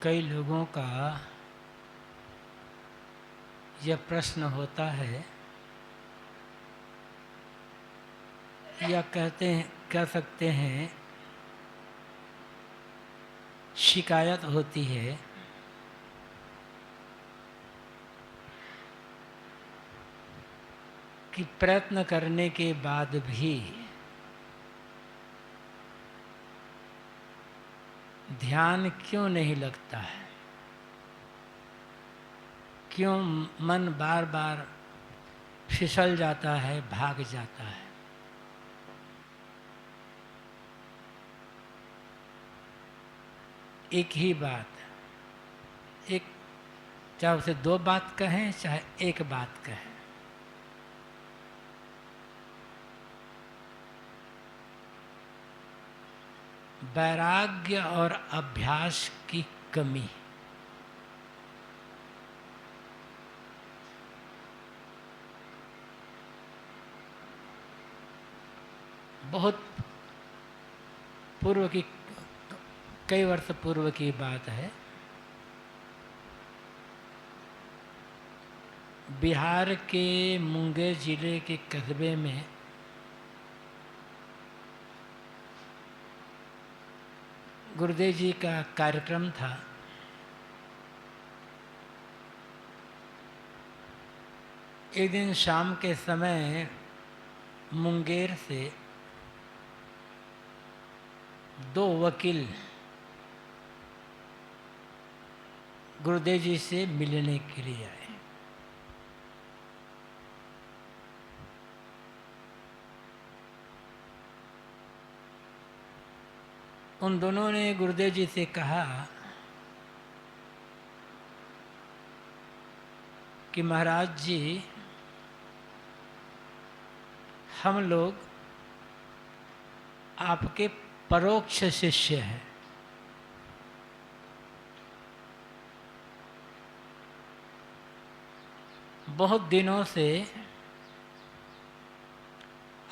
कई लोगों का यह प्रश्न होता है या कह सकते हैं, शिकायत होती है कि प्रयत्न करने के बाद भी ध्यान क्यों नहीं लगता है, क्यों मन बार बार फिसल जाता है, भाग जाता है। एक ही बात, एक चाहे उसे दो बात कहें चाहे एक बात कहें, वैराग्य और अभ्यास की कमी। बहुत पूर्व की, कई वर्ष पूर्व की बात है। बिहार के मुंगेर जिले के कस्बे में गुरुदेव जी का कार्यक्रम था। एक दिन शाम के समय मुंगेर से दो वकील गुरुदेव जी से मिलने के लिए आए। उन दोनों ने गुरुदेव जी से कहा कि महाराज जी, हम लोग आपके परोक्ष शिष्य हैं। बहुत दिनों से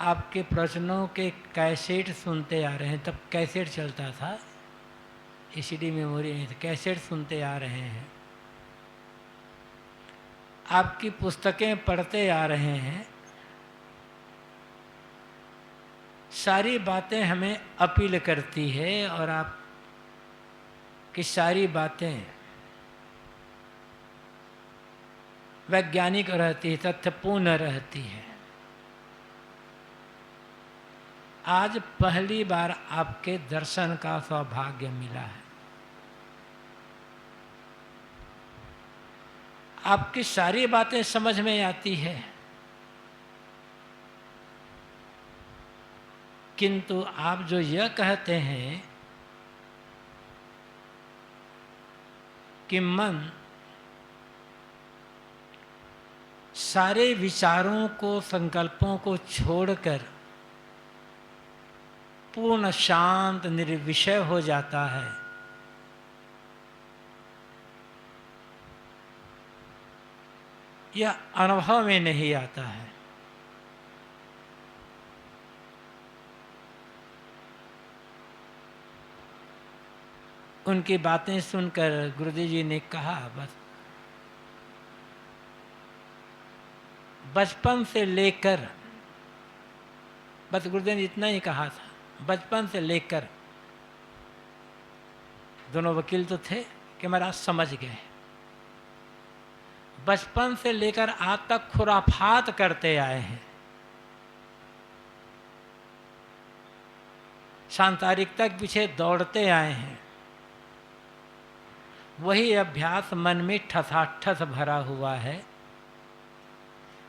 आपके प्रवचनों के कैसेट सुनते आ रहे हैं। तब कैसेट चलता था, एसीडी मेमोरी नहीं था, कैसेट सुनते आ रहे हैं। आपकी पुस्तकें पढ़ते आ रहे हैं। सारी बातें हमें अपील करती है और आप की सारी बातें वैज्ञानिक रहती है, तथ्यपूर्ण रहती है। आज पहली बार आपके दर्शन का सौभाग्य मिला है। आपकी सारी बातें समझ में आती है, किंतु आप जो यह कहते हैं कि मन सारे विचारों को, संकल्पों को छोड़कर पूर्ण शांत निर्विषय हो जाता है, यह अनुभव में नहीं आता है। उनकी बातें सुनकर गुरुदेव जी ने कहा, बचपन से लेकर, बस गुरुदेव ने इतना ही कहा था, बचपन से लेकर, दोनों वकील तो थे कि महाराज समझ गए, बचपन से लेकर आज तक खुराफात करते आए हैं, सांसारिकता के पीछे दौड़ते आए हैं। वही अभ्यास मन में ठसाठस भरा हुआ है,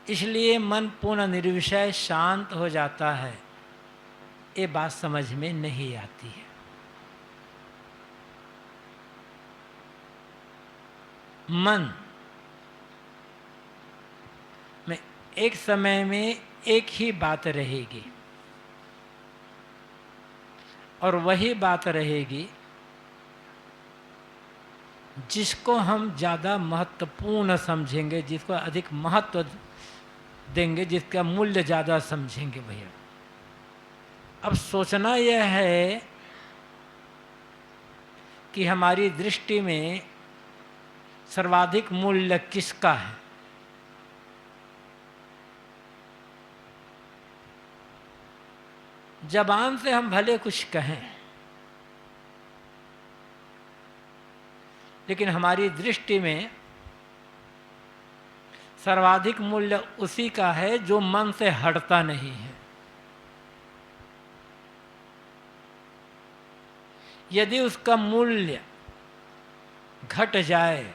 इसलिए मन पूर्ण निर्विषय शांत हो जाता है। ये बात समझ में नहीं आती है। मन में एक समय में एक ही बात रहेगी और वही बात रहेगी जिसको हम ज़्यादा महत्वपूर्ण समझेंगे, जिसको अधिक महत्व देंगे, जिसका मूल्य ज़्यादा समझेंगे। भैया, अब सोचना यह है कि हमारी दृष्टि में सर्वाधिक मूल्य किसका है? जबान से हम भले कुछ कहें, लेकिन हमारी दृष्टि में सर्वाधिक मूल्य उसी का है जो मन से हटता नहीं है। यदि उसका मूल्य घट जाए,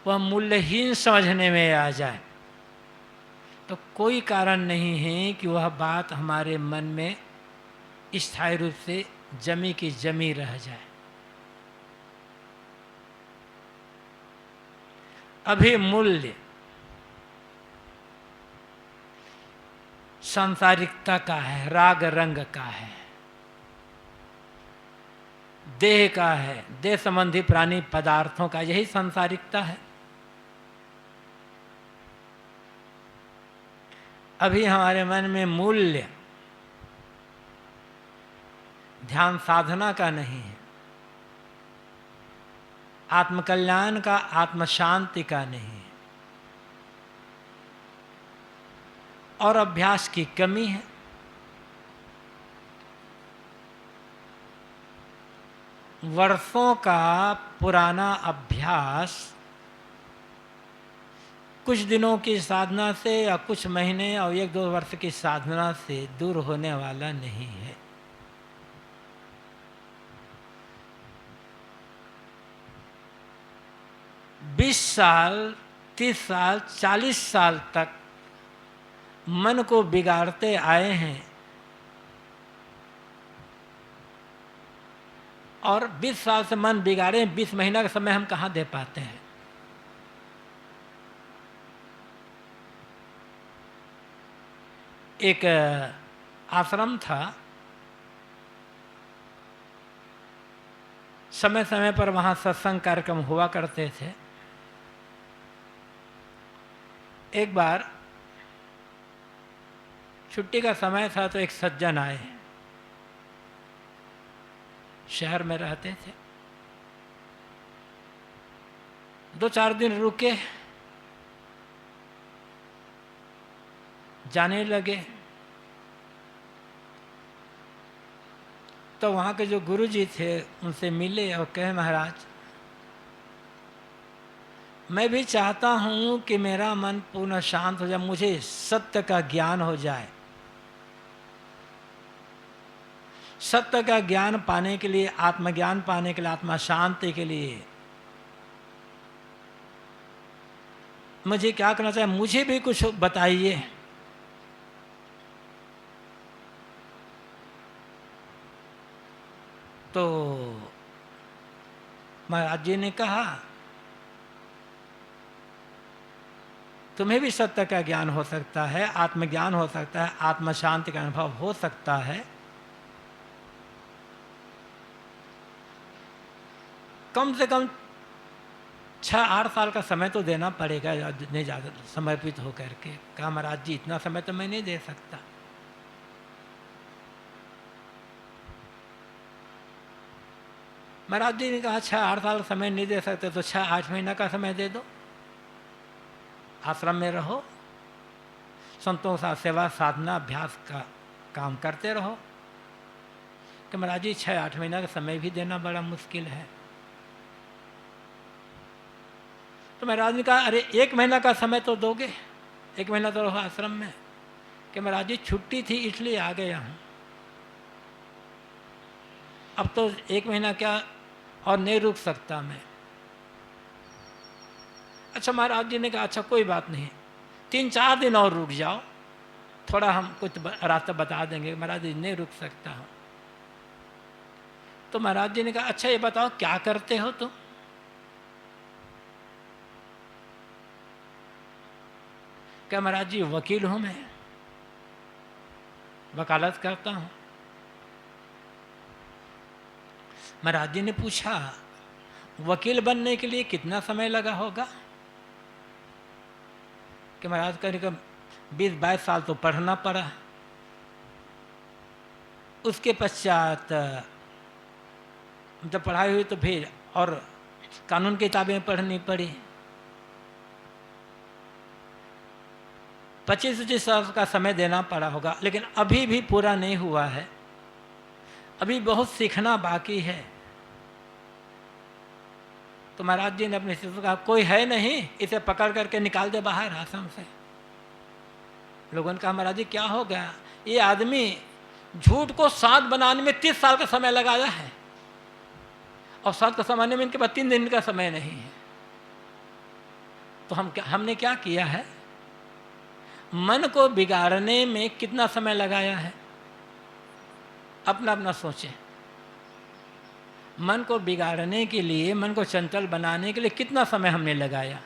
वह मूल्यहीन समझने में आ जाए, तो कोई कारण नहीं है कि वह बात हमारे मन में स्थायी रूप से जमी की जमी रह जाए। अभी मूल्य सांसारिकता का है, राग रंग का है, देह का है, देह संबंधी प्राणी पदार्थों का, यही सांसारिकता है। अभी हमारे मन में मूल्य ध्यान साधना का नहीं है, आत्मकल्याण का, आत्म शांति का नहीं है, और अभ्यास की कमी है। वर्षों का पुराना अभ्यास कुछ दिनों की साधना से या कुछ महीने और 1-2 वर्ष की साधना से दूर होने वाला नहीं है। बीस साल, 30 साल, 40 साल तक मन को बिगाड़ते आए हैं, और 20 साल से मन बिगाड़े, 20 महीना का समय हम कहाँ दे पाते हैं? एक आश्रम था, समय समय पर वहाँ सत्संग कार्यक्रम हुआ करते थे। एक बार छुट्टी का समय था तो एक सज्जन आए, शहर में रहते थे। 2-4 दिन रुके, जाने लगे। तो वहाँ के जो गुरुजी थे उनसे मिले और कहे, महाराज मैं भी चाहता हूँ कि मेरा मन पूर्ण शांत हो जाए, मुझे सत्य का ज्ञान हो जाए। सत्य का ज्ञान पाने के लिए, आत्मज्ञान पाने के लिए, आत्मा शांति के लिए मुझे क्या करना चाहिए? मुझे भी कुछ बताइए। तो महाराज जी ने कहा, तुम्हें भी सत्य का ज्ञान हो सकता है, आत्मज्ञान हो सकता है, आत्म शांति का अनुभव हो सकता है। कम से कम 6-8 साल का समय तो देना पड़ेगा, इतने ज़्यादा समर्पित होकर के। कहा, महाराज जी इतना समय तो मैं नहीं दे सकता। महाराज जी ने कहा, 6-8 साल का समय नहीं दे सकते तो 6-8 महीना का समय दे दो, आश्रम में रहो, संतों का सेवा साधना अभ्यास का काम करते रहो। कि महाराज जी 6-8 महीना का समय भी देना बड़ा मुश्किल है। तो महाराज ने कहा, अरे 1 महीना का समय तो दोगे, 1 महीना तो रहो आश्रम में। कि महाराज जी छुट्टी थी इसलिए आ गया हूँ, अब तो 1 महीना क्या और नहीं रुक सकता मैं। अच्छा, महाराज जी ने कहा, अच्छा कोई बात नहीं, 3-4 दिन और रुक जाओ, थोड़ा हम कुछ रास्ता बता देंगे। महाराज जी नहीं रुक सकता हूँ। तो महाराज जी ने कहा, अच्छा ये बताओ क्या करते हो तुम? क्या? महाराज जी वकील हूँ मैं, वकालत करता हूँ। महाराज जी ने पूछा, वकील बनने के लिए कितना समय लगा होगा? कि महाराज करीब 20-22 साल तो पढ़ना पड़ा। उसके पश्चात जब पढ़ाई हुई तो फिर और कानून की किताबें पढ़नी पड़ी। 25-25 साल का समय देना पड़ा होगा, लेकिन अभी भी पूरा नहीं हुआ है, अभी बहुत सीखना बाकी है। तो महाराज जी ने अपने शिष्य को कहा, कोई है नहीं, इसे पकड़ करके निकाल दे बाहर आश्रम से। लोगों ने कहा, महाराज जी क्या हो गया? ये आदमी झूठ को सच बनाने में 30 साल का समय लगाया है, और सच को समझने में इनके पास 3 दिन का समय नहीं है। तो हमने क्या किया है? मन को बिगाड़ने में कितना समय लगाया है, अपना अपना सोचें। मन को बिगाड़ने के लिए, मन को चंचल बनाने के लिए कितना समय हमने लगाया?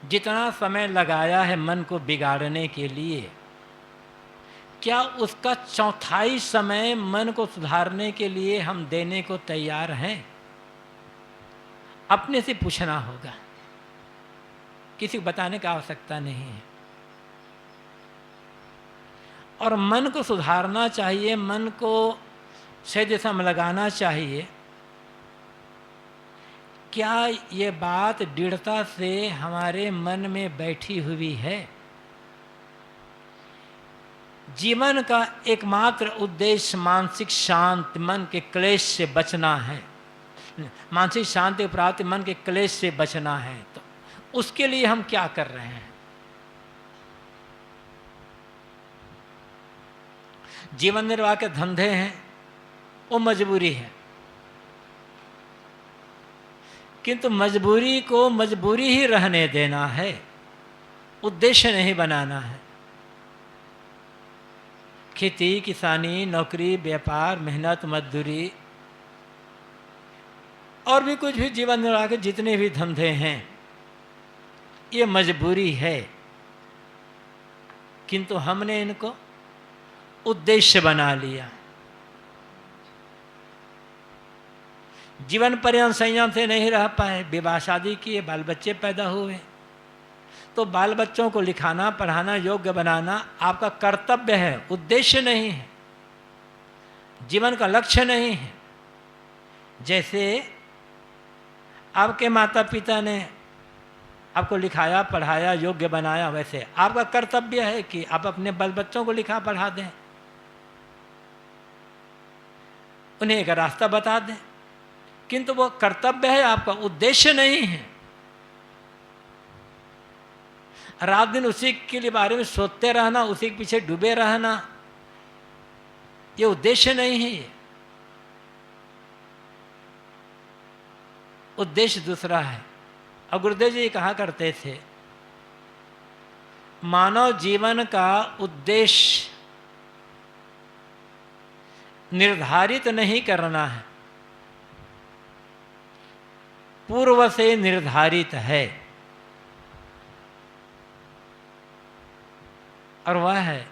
जितना समय लगाया है मन को बिगाड़ने के लिए, क्या उसका 1/4 समय मन को सुधारने के लिए हम देने को तैयार हैं? अपने से पूछना होगा, किसी को बताने की आवश्यकता नहीं है। और मन को सुधारना चाहिए, मन को सही दिशा में लगाना चाहिए। क्या ये बात दृढ़ता से हमारे मन में बैठी हुई है? जीवन का एकमात्र उद्देश्य मानसिक शांति, मन के क्लेश से बचना है। मानसिक शांति प्राप्ति, मन के क्लेश से बचना है। तो उसके लिए हम क्या कर रहे हैं? जीवन निर्वाह के धंधे हैं, वो मजबूरी है, किंतु मजबूरी को मजबूरी ही रहने देना है, उद्देश्य नहीं बनाना है। खेती, किसानी, नौकरी, व्यापार, मेहनत, मजदूरी और भी कुछ भी जीवन निर्वाह के जितने भी धंधे हैं, ये मजबूरी है, किंतु हमने इनको उद्देश्य बना लिया। जीवन पर्यंत संयम से नहीं रह पाए, विवाह शादी किए, बाल बच्चे पैदा हुए, तो बाल बच्चों को लिखाना, पढ़ाना, योग्य बनाना आपका कर्तव्य है, उद्देश्य नहीं है, जीवन का लक्ष्य नहीं है। जैसे आपके माता पिता ने आपको लिखाया, पढ़ाया, योग्य बनाया, वैसे आपका कर्तव्य है कि आप अपने बाल बच्चों को लिखा पढ़ा दें, उन्हें एक रास्ता बता दें, किंतु वो कर्तव्य है, आपका उद्देश्य नहीं है। रात दिन उसी के लिए बारे में सोचते रहना, उसी के पीछे डूबे रहना, ये उद्देश्य नहीं है। ये उद्देश्य दूसरा है। और गुरुदेव जी कहा करते थे, मानव जीवन का उद्देश्य निर्धारित नहीं करना है, पूर्व से निर्धारित है, और वह है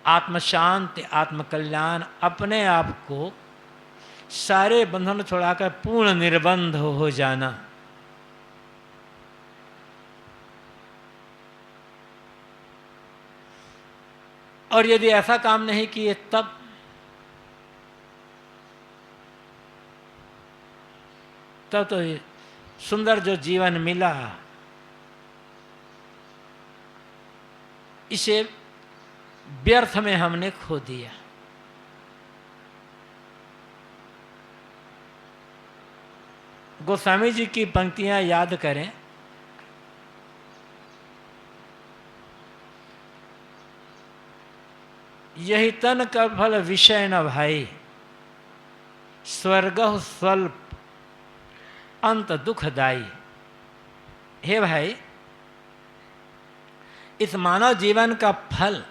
आत्मशांति, आत्मकल्याण, अपने आप को सारे बंधन छोड़ाकर पूर्ण निर्बंध हो जाना। और यदि ऐसा काम नहीं किए तब तो सुंदर जो जीवन मिला, इसे व्यर्थ में हमने खो दिया। गोस्वामी जी की पंक्तियां याद करें, यही तन का फल विषय न भाई, स्वर्ग स्वल्प अंत दुखदाई। हे भाई, इस मानव जीवन का फल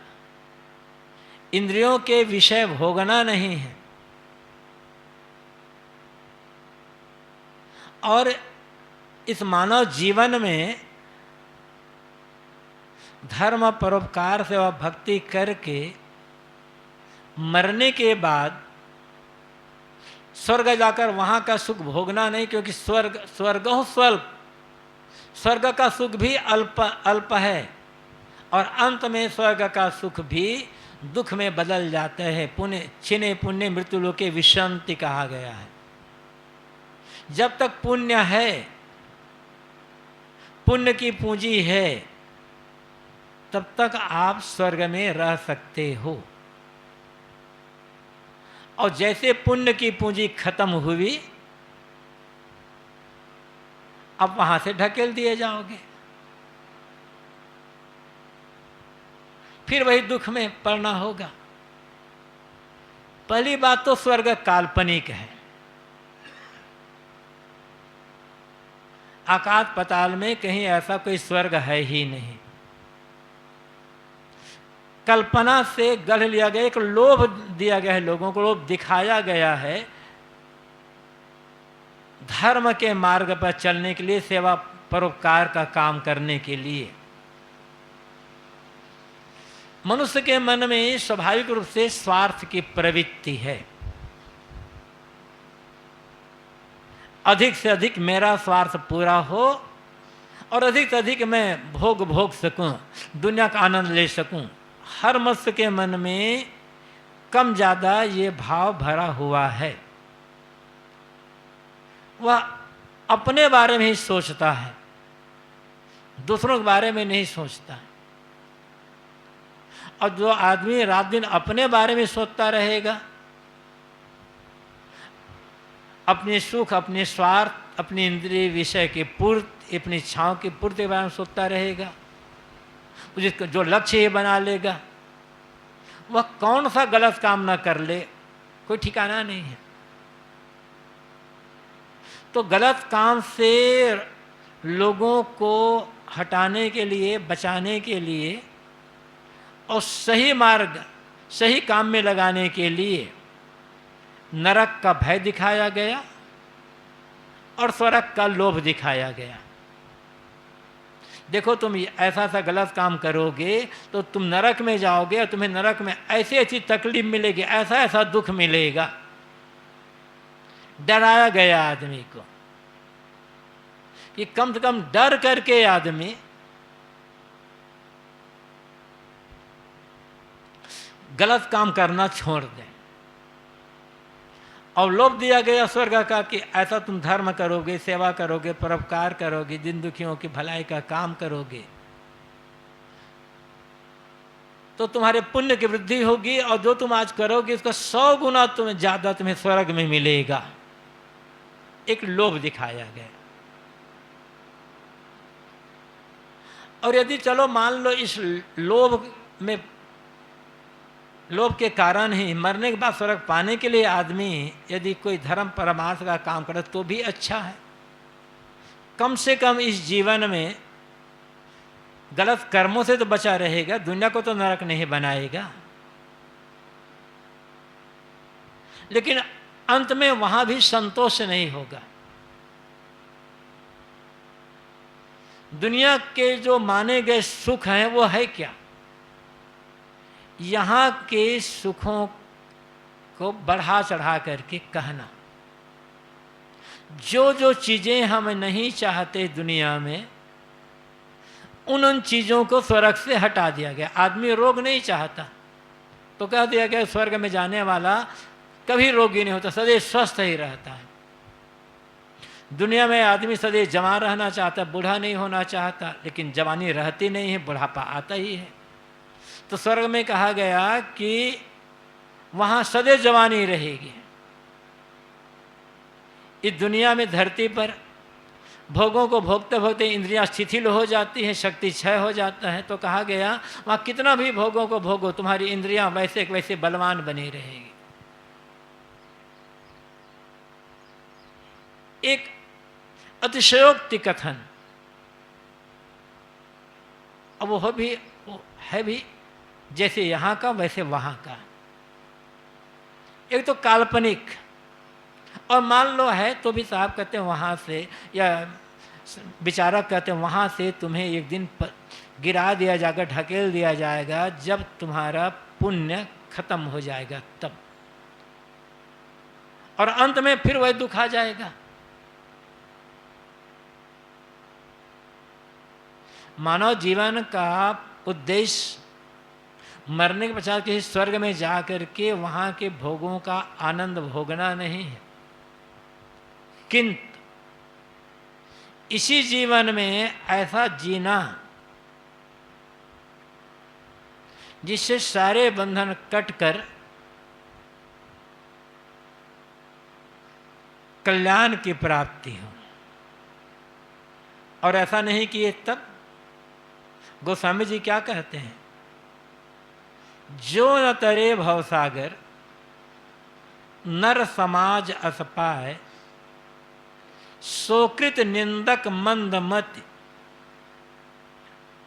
इंद्रियों के विषय भोगना नहीं है, और इस मानव जीवन में धर्म परोपकार से व भक्ति करके मरने के बाद स्वर्ग जाकर वहाँ का सुख भोगना नहीं, क्योंकि स्वर्ग स्वल्प, स्वर्ग का सुख भी अल्प है, और अंत में स्वर्ग का सुख भी दुख में बदल जाते हैं। पुण्य छिने पुण्य मृत्यु लोके विश्रांति कहा गया है। जब तक पुण्य है, पुण्य की पूंजी है, तब तक आप स्वर्ग में रह सकते हो। और जैसे पुण्य की पूंजी खत्म हुई, अब वहां से ढकेल दिए जाओगे, फिर वही दुख में पड़ना होगा। पहली बात तो स्वर्ग काल्पनिक है। आकाश पाताल में कहीं ऐसा कोई स्वर्ग है ही नहीं। कल्पना से गढ़ लिया गया, एक लोभ दिया गया है लोगों को, लोभ दिखाया गया है धर्म के मार्ग पर चलने के लिए, सेवा परोपकार का काम करने के लिए। मनुष्य के मन में स्वाभाविक रूप से स्वार्थ की प्रवृत्ति है। अधिक से अधिक मेरा स्वार्थ पूरा हो और अधिक से अधिक मैं भोग सकूं, दुनिया का आनंद ले सकूं। हर मनुष्य के मन में कम ज़्यादा ये भाव भरा हुआ है। वह अपने बारे में ही सोचता है, दूसरों के बारे में नहीं सोचता। और जो आदमी रात दिन अपने बारे में सोचता रहेगा, अपने सुख, अपने स्वार्थ, अपनी इंद्रिय विषय की पूर्ति, अपनी इच्छाओं की पूर्ति के बारे में सोचता रहेगा, जिसको जो लक्ष्य ये बना लेगा, वह कौन सा गलत काम ना कर ले, कोई ठिकाना नहीं है। तो गलत काम से लोगों को हटाने के लिए, बचाने के लिए और सही मार्ग, सही काम में लगाने के लिए नरक का भय दिखाया गया और स्वर्ग का लोभ दिखाया गया। देखो, तुम ऐसा सा गलत काम करोगे तो तुम नरक में जाओगे और तुम्हें नरक में ऐसी ऐसी तकलीफ मिलेगी, ऐसा ऐसा दुख मिलेगा। डराया गया आदमी को कि कम से कम डर करके आदमी गलत काम करना छोड़ दे। और लोभ दिया गया स्वर्ग का कि ऐसा तुम धर्म करोगे, सेवा करोगे, परोपकार करोगे, दिन दुखियों की भलाई का काम करोगे तो तुम्हारे पुण्य की वृद्धि होगी और जो तुम आज करोगे उसका 100 गुना तुम्हें ज़्यादा तुम्हें स्वर्ग में मिलेगा। एक लोभ दिखाया गया। और यदि चलो मान लो इस लोभ के कारण ही मरने के बाद स्वर्ग पाने के लिए आदमी यदि कोई धर्म परमार्थ का काम करे तो भी अच्छा है। कम से कम इस जीवन में गलत कर्मों से तो बचा रहेगा, दुनिया को तो नरक नहीं बनाएगा। लेकिन अंत में वहां भी संतोष नहीं होगा। दुनिया के जो माने गए सुख हैं वो है क्या? यहाँ के सुखों को बढ़ा चढ़ा करके कहना। जो जो चीज़ें हम नहीं चाहते दुनिया में, उन चीज़ों को स्वर्ग से हटा दिया गया। आदमी रोग नहीं चाहता तो कह दिया गया स्वर्ग में जाने वाला कभी रोगी नहीं होता, सदैव स्वस्थ ही रहता है। दुनिया में आदमी सदैव जवान रहना चाहता, बूढ़ा नहीं होना चाहता, लेकिन जवानी रहती नहीं है, बुढ़ापा आता ही है। तो स्वर्ग में कहा गया कि वहाँ सदैव जवानी रहेगी। इस दुनिया में धरती पर भोगों को भोगते भोगते इंद्रियां शिथिल हो जाती हैं, शक्ति क्षय हो जाता है। तो कहा गया वहाँ कितना भी भोगों को भोगो, तुम्हारी इंद्रियां वैसे वैसे बलवान बनी रहेगी। एक अतिशयोक्ति कथन, अब वो है भी जैसे यहाँ का वैसे वहाँ का। एक तो काल्पनिक, और मान लो है तो भी साहब कहते हैं वहाँ से, या विचारक कहते हैं वहाँ से तुम्हें एक दिन गिरा दिया जाएगा, ढकेल दिया जाएगा, जब तुम्हारा पुण्य खत्म हो जाएगा तब, और अंत में फिर वही दुख आ जाएगा। मानव जीवन का उद्देश्य मरने के पश्चात किसी स्वर्ग में जा कर के वहाँ के भोगों का आनंद भोगना नहीं है, किंतु इसी जीवन में ऐसा जीना जिससे सारे बंधन कटकर कल्याण की प्राप्ति हो। और ऐसा नहीं किए तब गोस्वामी जी क्या कहते हैं, जो न तरे भवसागर नर समाज अस पाए, सोकृत निंदक मंद मति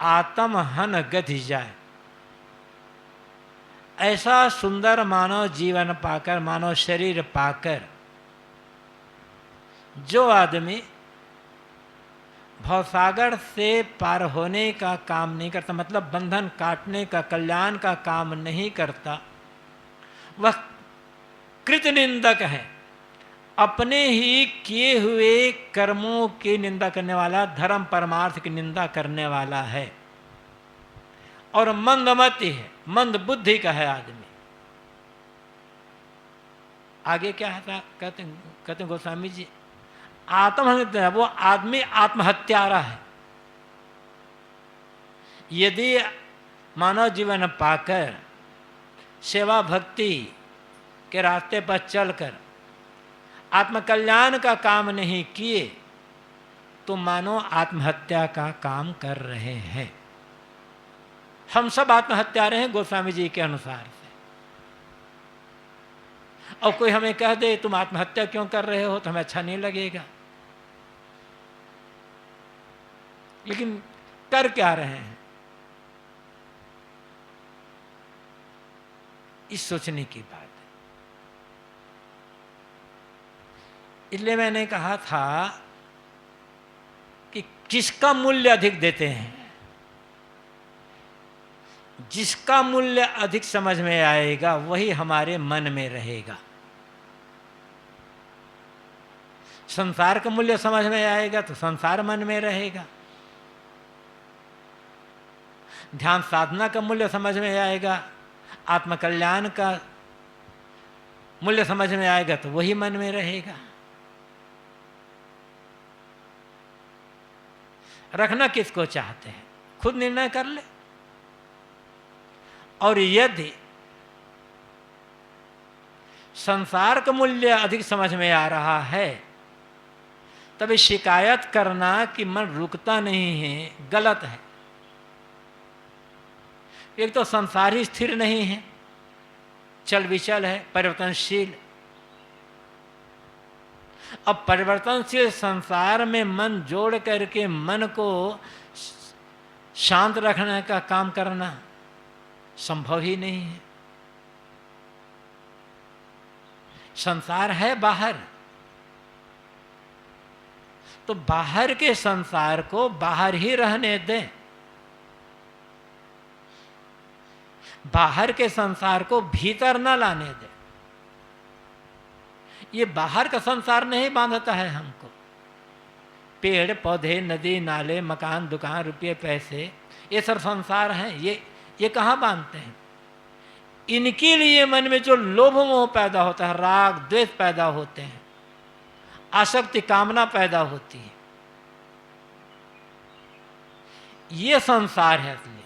आत्म हन गधि जाए। ऐसा सुंदर मानव जीवन पाकर, मानव शरीर पाकर जो आदमी भवसागर से पार होने का काम नहीं करता, मतलब बंधन काटने का, कल्याण का काम नहीं करता, वह कृत निंदक है, अपने ही किए हुए कर्मों की निंदा करने वाला, धर्म परमार्थ की निंदा करने वाला है, और मंदमति है, मंद बुद्धि का है आदमी। आगे क्या है कहते गोस्वामी जी, आत्महत्या, वो आदमी आत्महत्यारा है। यदि मानव जीवन पाकर सेवा भक्ति के रास्ते पर चलकर आत्मकल्याण का काम नहीं किए तो मानो आत्महत्या का काम कर रहे हैं। हम सब आत्महत्यारे हैं गोस्वामी जी के अनुसार से। और कोई हमें कह दे तुम आत्महत्या क्यों कर रहे हो तो हमें अच्छा नहीं लगेगा, लेकिन कर क्या रहे हैं इस सोचने की बात है। इसलिए मैंने कहा था कि किसका मूल्य अधिक देते हैं, जिसका मूल्य अधिक समझ में आएगा वही हमारे मन में रहेगा। संसार का मूल्य समझ में आएगा तो संसार मन में रहेगा, ध्यान साधना का मूल्य समझ में आएगा, आत्मकल्याण का मूल्य समझ में आएगा तो वही मन में रहेगा। रखना किसको चाहते हैं, खुद निर्णय कर ले। और यदि संसार का मूल्य अधिक समझ में आ रहा है तभी शिकायत करना कि मन रुकता नहीं है गलत है। एक तो संसार ही स्थिर नहीं है, चल विचल है, परिवर्तनशील। अब परिवर्तनशील संसार में मन जोड़ करके मन को शांत रखने का काम करना संभव ही नहीं है। संसार है बाहर, तो बाहर के संसार को बाहर ही रहने दें, बाहर के संसार को भीतर न लाने दें। ये बाहर का संसार नहीं बांधता है हमको। पेड़ पौधे, नदी नाले, मकान दुकान, रुपये पैसे, ये सब संसार हैं। ये कहाँ बांधते हैं? इनके लिए मन में जो लोभ मोह पैदा होता है, राग द्वेष पैदा होते हैं, आसक्ति कामना पैदा होती है, ये संसार है। इसलिए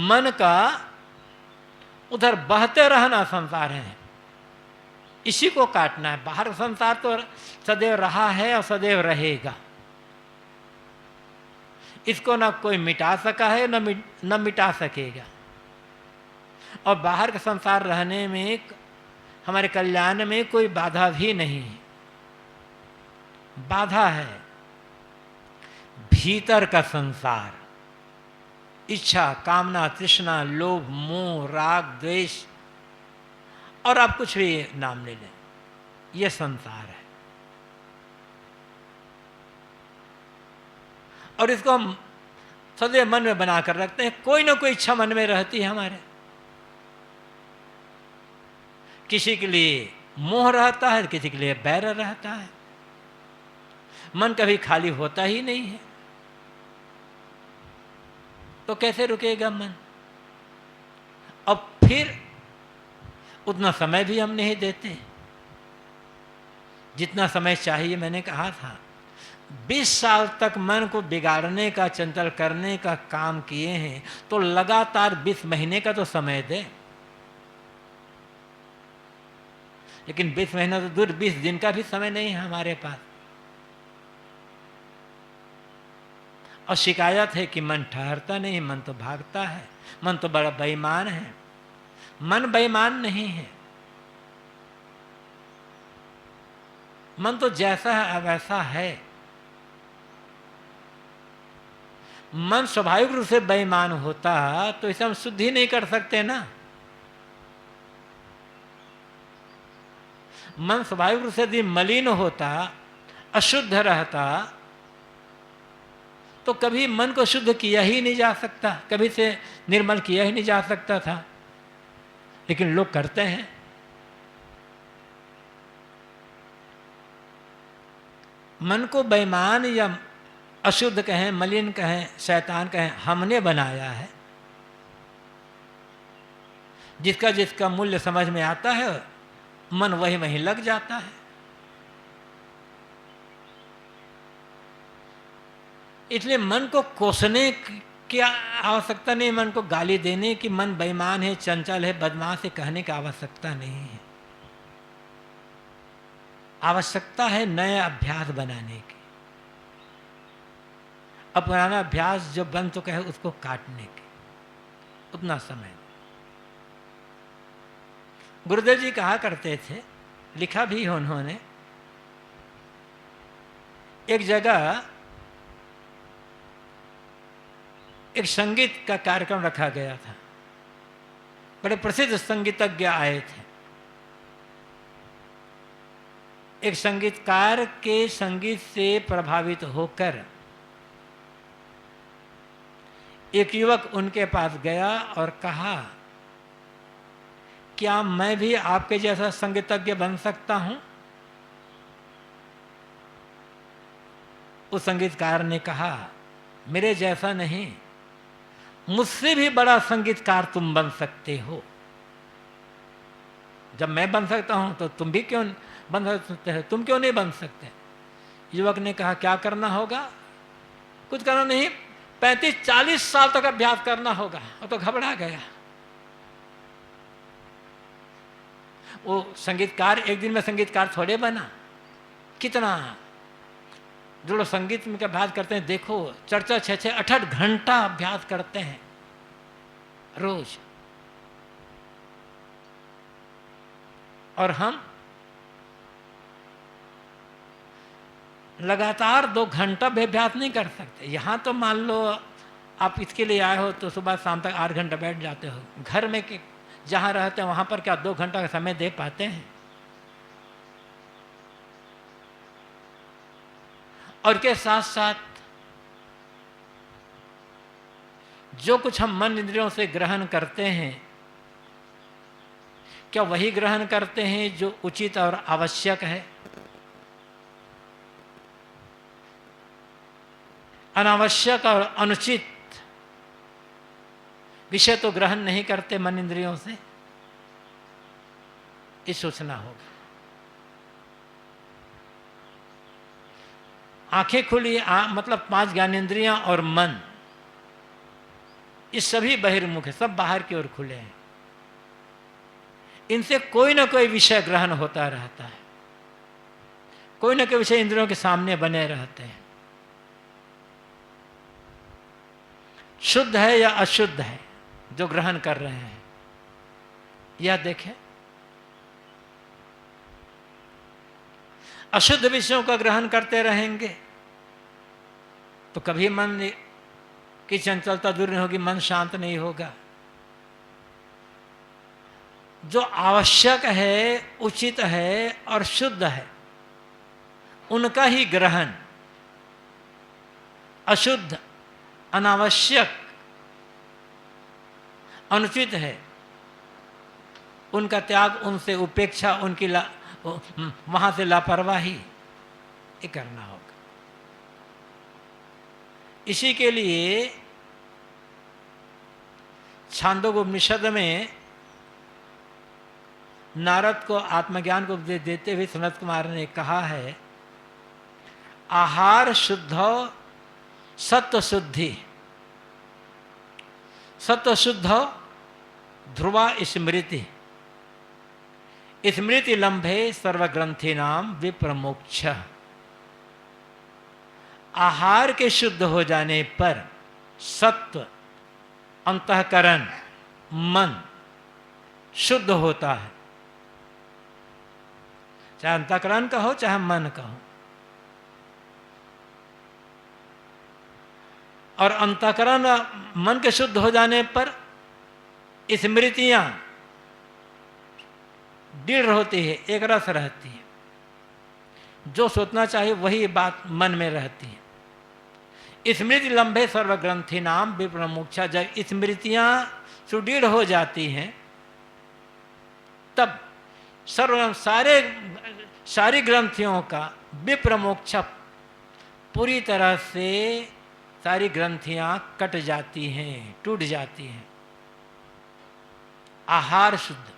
मन का उधर बहते रहना संसार है, इसी को काटना है। बाहर संसार तो सदैव रहा है और सदैव रहेगा, इसको ना कोई मिटा सका है न मिटा सकेगा। और बाहर का संसार रहने में हमारे कल्याण में कोई बाधा भी नहीं है। बाधा है भीतर का संसार, इच्छा कामना तृष्णा लोभ मोह राग द्वेष, और आप कुछ भी नाम ले लें, यह संसार है। और इसको हम सदैव मन में बनाकर रखते हैं। कोई ना कोई इच्छा मन में रहती है हमारे। किसी के लिए मोह रहता है, किसी के लिए बैर रहता है। मन कभी खाली होता ही नहीं है, तो कैसे रुकेगा मन? फिर उतना समय भी हम नहीं देते जितना समय चाहिए। मैंने कहा था 20 साल तक मन को बिगाड़ने का, चंचल करने का काम किए हैं, तो लगातार 20 महीने का तो समय दे। लेकिन 20 महीना तो दूर, 20 दिन का भी समय नहीं है हमारे पास। और शिकायत है कि मन ठहरता नहीं, मन तो भागता है, मन तो बड़ा बेईमान है। मन बेईमान नहीं है, मन तो जैसा है वैसा है। मन स्वाभाविक रूप से बेईमान होता तो इसे हम शुद्ध ही नहीं कर सकते ना। मन स्वाभाविक रूप से यदि मलिन होता, अशुद्ध रहता, तो कभी मन को शुद्ध किया ही नहीं जा सकता, कभी से निर्मल किया ही नहीं जा सकता था। लेकिन लोग करते हैं। मन को बेईमान या अशुद्ध कहें, मलिन कहें, शैतान कहें, हमने बनाया है। जिसका जिसका मूल्य समझ में आता है, मन वही वहीं लग जाता है। इसलिए मन को कोसने की आवश्यकता नहीं, मन को गाली देने की, मन बेईमान है, चंचल है, बदमाश है, कहने की आवश्यकता नहीं है। आवश्यकता है नए अभ्यास बनाने की। अब पुराना अभ्यास जो बन चुका है उसको काटने की उतना समय। गुरुदेव जी कहा करते थे, लिखा भी है उन्होंने, एक जगह एक संगीत का कार्यक्रम रखा गया था। बड़े प्रसिद्ध संगीतज्ञ आए थे। एक संगीतकार के संगीत से प्रभावित होकर एक युवक उनके पास गया और कहा, क्या मैं भी आपके जैसा संगीतज्ञ बन सकता हूं? उस संगीतकार ने कहा, मेरे जैसा नहीं, मुझसे भी बड़ा संगीतकार तुम बन सकते हो। जब मैं बन सकता हूं तो तुम भी क्यों बन सकते हो, तुम क्यों नहीं बन सकते? युवक ने कहा, क्या करना होगा? कुछ करना नहीं, 35-40 साल तक अभ्यास करना होगा। वो तो घबरा गया। वो संगीतकार एक दिन में संगीतकार थोड़े बना। कितना जो लोग संगीत में अभ्यास करते हैं, देखो 4-4, 6-6, 8-8 घंटा अभ्यास करते हैं रोज। और हम लगातार 2 घंटा भी अभ्यास नहीं कर सकते। यहाँ तो मान लो आप इसके लिए आए हो तो सुबह शाम तक 8 घंटा बैठ जाते हो। घर में जहाँ रहते हैं वहाँ पर क्या 2 घंटा का समय दे पाते हैं? और के साथ साथ जो कुछ हम मन इंद्रियों से ग्रहण करते हैं, क्या वही ग्रहण करते हैं जो उचित और आवश्यक है? अनावश्यक और अनुचित विषय तो ग्रहण नहीं करते मन इंद्रियों से। ये सोचना होगा। आंखें खुली, मतलब 5 ज्ञानेंद्रियां और मन, ये सभी बहिर्मुख है, सब बाहर की ओर खुले हैं। इनसे कोई ना कोई विषय ग्रहण होता रहता है, कोई ना कोई विषय इंद्रियों के सामने बने रहते हैं। शुद्ध है या अशुद्ध है जो ग्रहण कर रहे हैं, यह देखें। अशुद्ध विषयों का ग्रहण करते रहेंगे तो कभी मन की चंचलता दूर नहीं होगी, मन शांत नहीं होगा। जो आवश्यक है, उचित है और शुद्ध है, उनका ही ग्रहण। अशुद्ध, अनावश्यक, अनुचित है, उनका त्याग, उनसे उपेक्षा, उनकी वहां से लापरवाही ये करना होगा। इसी के लिए छांदोग्योपनिषद में नारद को आत्मज्ञान को उपदेश देते हुए सनत कुमार ने कहा है, आहार शुद्ध सत्व शुद्धि, सत्व शुद्ध ध्रुवा स्मृति, स्मृति लंबे सर्वग्रंथि नाम विप्रमोक्ष। आहार के शुद्ध हो जाने पर सत्व, अंतःकरण, मन शुद्ध होता है, चाहे अंतःकरण का हो चाहे मन का हो। और अंतःकरण मन के शुद्ध हो जाने पर स्मृतियां दृढ़ होती है, एक रस रहती है, जो सोचना चाहिए वही बात मन में रहती है। स्मृति लंबे सर्वग्रंथि नाम विप्रमोक्षा, जब स्मृतियां सुदृढ़ हो जाती हैं तब सारी ग्रंथियों का विप्रमोक्षा, पूरी तरह से सारी ग्रंथियां कट जाती हैं, टूट जाती हैं। आहार शुद्ध,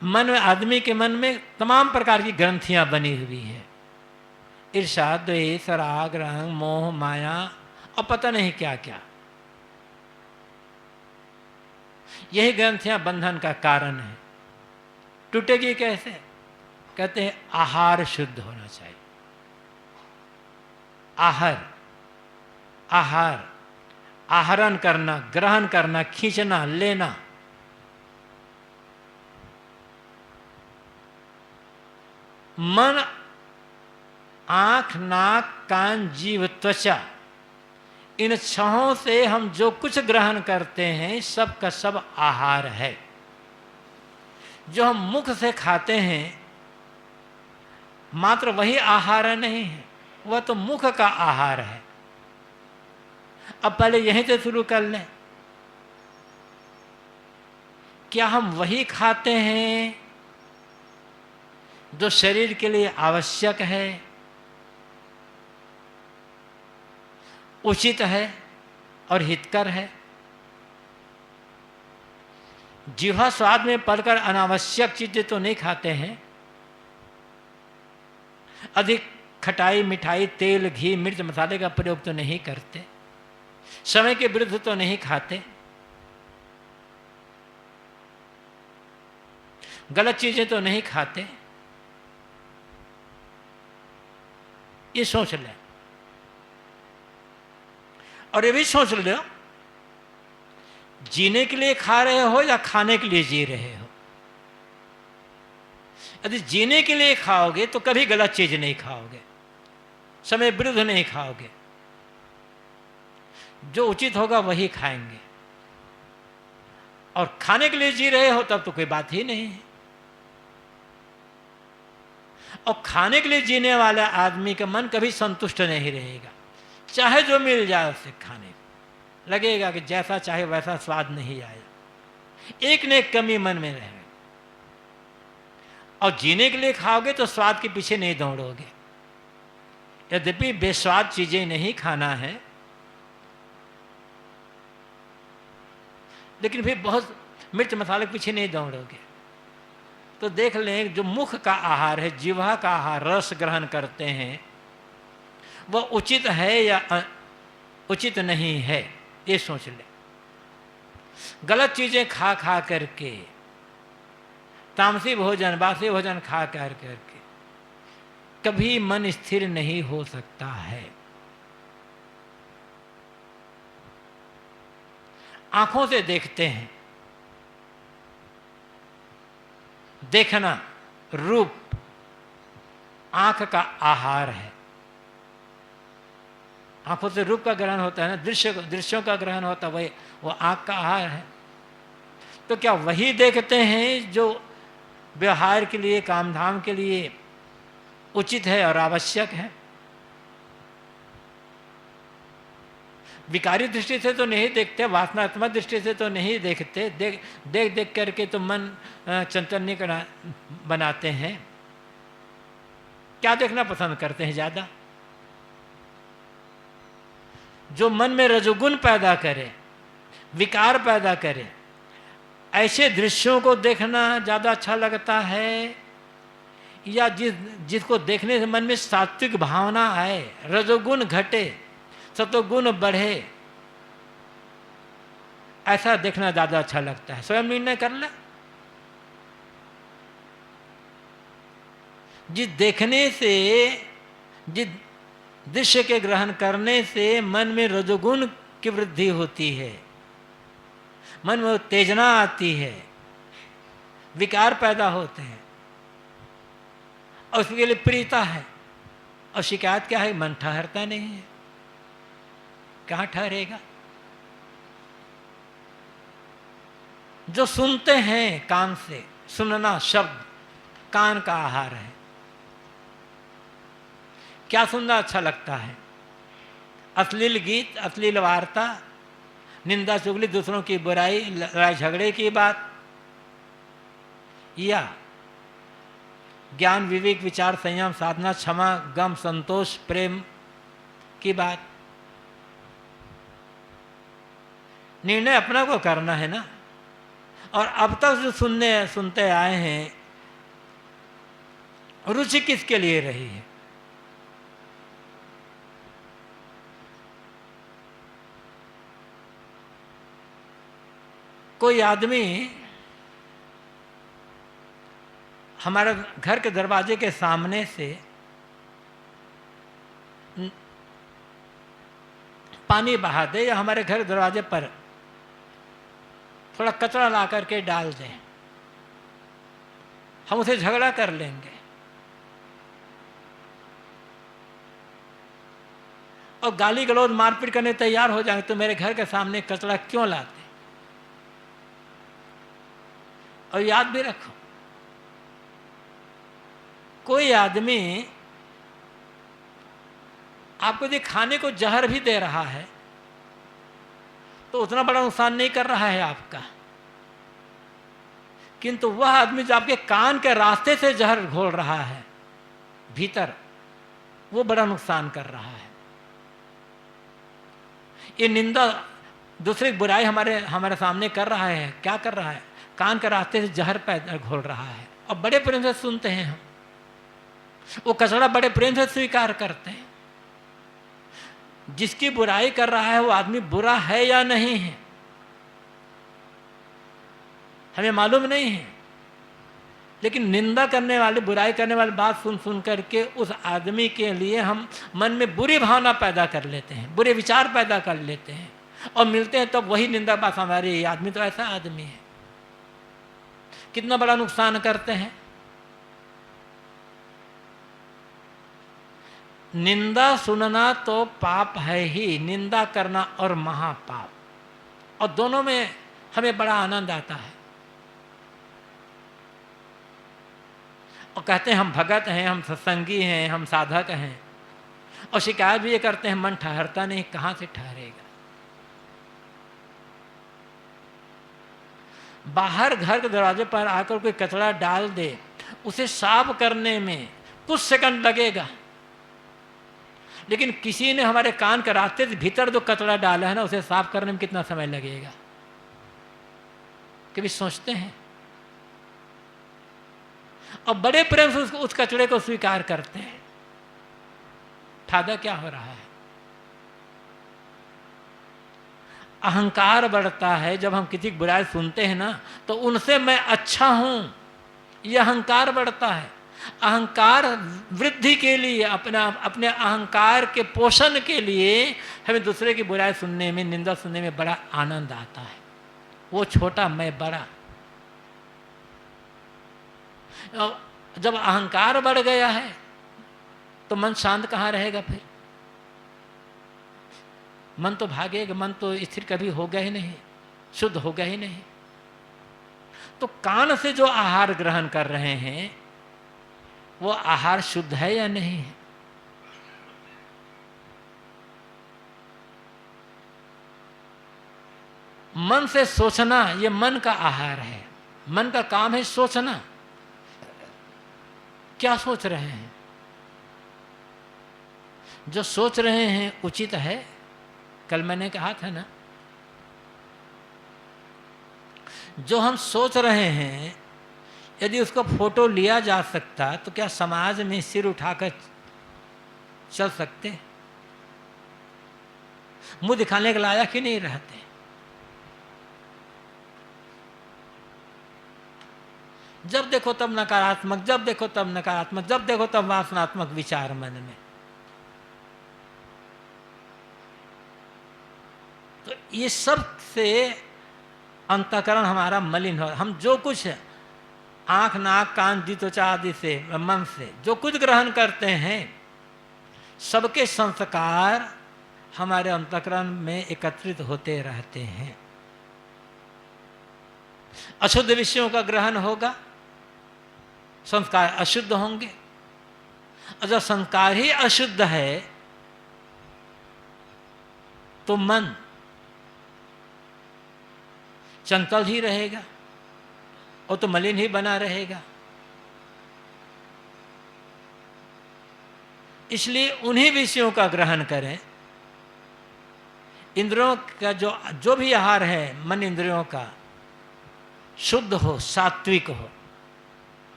मन में, आदमी के मन में तमाम प्रकार की ग्रंथियां बनी हुई है, ईर्ष्या, द्वेष, राग, रंग, मोह, माया और पता नहीं क्या क्या। यही ग्रंथियां बंधन का कारण है। टूटेगी कैसे? कहते हैं आहार शुद्ध होना चाहिए। आहार, आहरण करना, ग्रहण करना, खींचना, लेना। मन, आंख, नाक, कान, जीव, त्वचा, इन छहों से हम जो कुछ ग्रहण करते हैं सब का सब आहार है। जो हम मुख से खाते हैं मात्र वही आहार नहीं है, वह तो मुख का आहार है। अब पहले यहीं से शुरू कर लें, क्या हम वही खाते हैं जो शरीर के लिए आवश्यक है, उचित है और हितकर है? जिह्वा स्वाद में पड़कर अनावश्यक चीजें तो नहीं खाते हैं। अधिक खटाई, मिठाई, तेल, घी, मिर्च, मसाले का प्रयोग तो नहीं करते। समय के विरुद्ध तो नहीं खाते। गलत चीजें तो नहीं खाते। ये सोच लें। और ये भी सोच लो, जीने के लिए खा रहे हो या खाने के लिए जी रहे हो। यदि जीने के लिए खाओगे तो कभी गलत चीज नहीं खाओगे, समय विरुद्ध नहीं खाओगे, जो उचित होगा वही खाएंगे। और खाने के लिए जी रहे हो तब तो कोई बात ही नहीं है। और खाने के लिए जीने वाला आदमी का मन कभी संतुष्ट नहीं रहेगा, चाहे जो मिल जाए उससे खाने लगेगा कि जैसा चाहे वैसा स्वाद नहीं आया, एक न एक कमी मन में रहेगा। और जीने के लिए खाओगे तो स्वाद के पीछे नहीं दौड़ोगे। यद्यपि बेस्वाद चीजें नहीं खाना है, लेकिन फिर बहुत मिर्च मसाले के पीछे नहीं दौड़ोगे। तो देख लें, जो मुख का आहार है, जिह्वा का आहार, रस ग्रहण करते हैं, वह उचित है या उचित नहीं है, ये सोच ले। गलत चीजें खा खा करके, तामसी भोजन, बासी भोजन खा कर करके कभी मन स्थिर नहीं हो सकता है। आंखों से देखते हैं, देखना, रूप आंख का आहार है। आंखों से रूप का ग्रहण होता है ना, दृश्यों का ग्रहण होता है, वो आंख का आहार है। तो क्या वही देखते हैं जो व्यवहार के लिए, कामधाम के लिए उचित है और आवश्यक है? विकारी दृष्टि से तो नहीं देखते, वासनात्मक दृष्टि से तो नहीं देखते। देख देख करके तो मन चंचल्य बनाते हैं। क्या देखना पसंद करते हैं ज्यादा? जो मन में रजोगुण पैदा करे, विकार पैदा करे, ऐसे दृश्यों को देखना ज़्यादा अच्छा लगता है, या जिसको देखने से मन में सात्विक भावना आए, रजोगुण घटे सतोगुण बढ़े, ऐसा देखना ज़्यादा अच्छा लगता है? स्वयं निर्णय कर ले। जिस देखने से, जिस दृश्य के ग्रहण करने से मन में रजोगुण की वृद्धि होती है, मन में उत्तेजना आती है, विकार पैदा होते हैं, और उसके लिए प्रियता है। और शिकायत क्या है? मन ठहरता नहीं है। कहाँ ठहरेगा? जो सुनते हैं कान से, सुनना शब्द कान का आहार है। क्या सुनना अच्छा लगता है? अश्लील गीत, अश्लील वार्ता, निंदा चुगली, दूसरों की बुराई, लड़ाई झगड़े की बात, या ज्ञान विवेक विचार संयम साधना क्षमा गम संतोष प्रेम की बात? निर्णय अपना को करना है ना। और अब तक जो सुनते आए हैं, रुचि किसके लिए रही है? कोई आदमी हमारे घर के दरवाजे के सामने से पानी बहा दे, या हमारे घर के दरवाजे पर थोड़ा कचरा ला करके डाल दें, हम उसे झगड़ा कर लेंगे और गाली गलौज मारपीट करने तैयार हो जाएंगे। तो मेरे घर के सामने कचरा क्यों लाते? और याद भी रखो, कोई आदमी आपको यदि खाने को जहर भी दे रहा है तो उतना बड़ा नुकसान नहीं कर रहा है आपका, किंतु वह आदमी जो आपके कान के रास्ते से जहर घोल रहा है भीतर, वो बड़ा नुकसान कर रहा है। ये निंदा, दूसरी बुराई हमारे सामने कर रहा है। क्या कर रहा है? कान के रास्ते से जहर पैदा घोल रहा है, और बड़े प्रेम से सुनते हैं हम, वो कचरा बड़े प्रेम से स्वीकार करते हैं। जिसकी बुराई कर रहा है वो आदमी बुरा है या नहीं है हमें मालूम नहीं है, लेकिन निंदा करने वाले, बुराई करने वाली बात सुन सुन करके उस आदमी के लिए हम मन में बुरी भावना पैदा कर लेते हैं, बुरे विचार पैदा कर लेते हैं, और मिलते हैं तो वही निंदा बात हमारी, आदमी तो ऐसा आदमी है। कितना बड़ा नुकसान करते हैं। निंदा सुनना तो पाप है ही, निंदा करना और महापाप, और दोनों में हमें बड़ा आनंद आता है। और कहते हैं हम भगत हैं, हम सत्संगी हैं, हम साधक हैं, और शिकायत भी ये करते हैं मन ठहरता नहीं। कहाँ से ठहरेगा? बाहर घर के दरवाजे पर आकर कोई कचरा डाल दे, उसे साफ करने में कुछ सेकंड लगेगा, लेकिन किसी ने हमारे कान के रास्ते से भीतर जो कचरा डाला है ना, उसे साफ करने में कितना समय लगेगा? कभी सोचते हैं? और बड़े प्रेम से उस कचरे को स्वीकार करते हैं। फायदा क्या हो रहा है? अहंकार बढ़ता है। जब हम किसी की बुराई सुनते हैं ना, तो उनसे मैं अच्छा हूं, यह अहंकार बढ़ता है। अहंकार वृद्धि के लिए, अपने अहंकार के पोषण के लिए हमें दूसरे की बुराई सुनने में, निंदा सुनने में बड़ा आनंद आता है। वो छोटा, मैं बड़ा। जब अहंकार बढ़ गया है तो मन शांत कहाँ रहेगा? फिर मन तो भागेगा, मन तो स्थिर कभी होगा ही नहीं, शुद्ध होगा ही नहीं। तो कान से जो आहार ग्रहण कर रहे हैं वो आहार शुद्ध है या नहीं है? मन से सोचना, ये मन का आहार है। मन का काम है सोचना। क्या सोच रहे हैं? जो सोच रहे हैं उचित है। कल मैंने कहा था ना, जो हम सोच रहे हैं यदि उसको फोटो लिया जा सकता तो क्या समाज में सिर उठाकर चल सकते? मुंह दिखाने के लायक ही नहीं रहते। जब देखो तब नकारात्मक, जब देखो तब नकारात्मक, जब देखो तब वासनात्मक विचार मन में। तो ये सब से अंतःकरण हमारा मलिन हो। हम जो कुछ आंख नाक कान दी त्वचा आदि से मन से जो कुछ ग्रहण करते हैं सबके संस्कार हमारे अंतःकरण में एकत्रित होते रहते हैं। अशुद्ध विषयों का ग्रहण होगा, संस्कार अशुद्ध होंगे। और जब संस्कार ही अशुद्ध है तो मन चंचल ही रहेगा और तो मलिन ही बना रहेगा। इसलिए उन्हीं विषयों का ग्रहण करें। इंद्रियों का जो भी आहार है मन इंद्रियों का शुद्ध हो, सात्विक हो,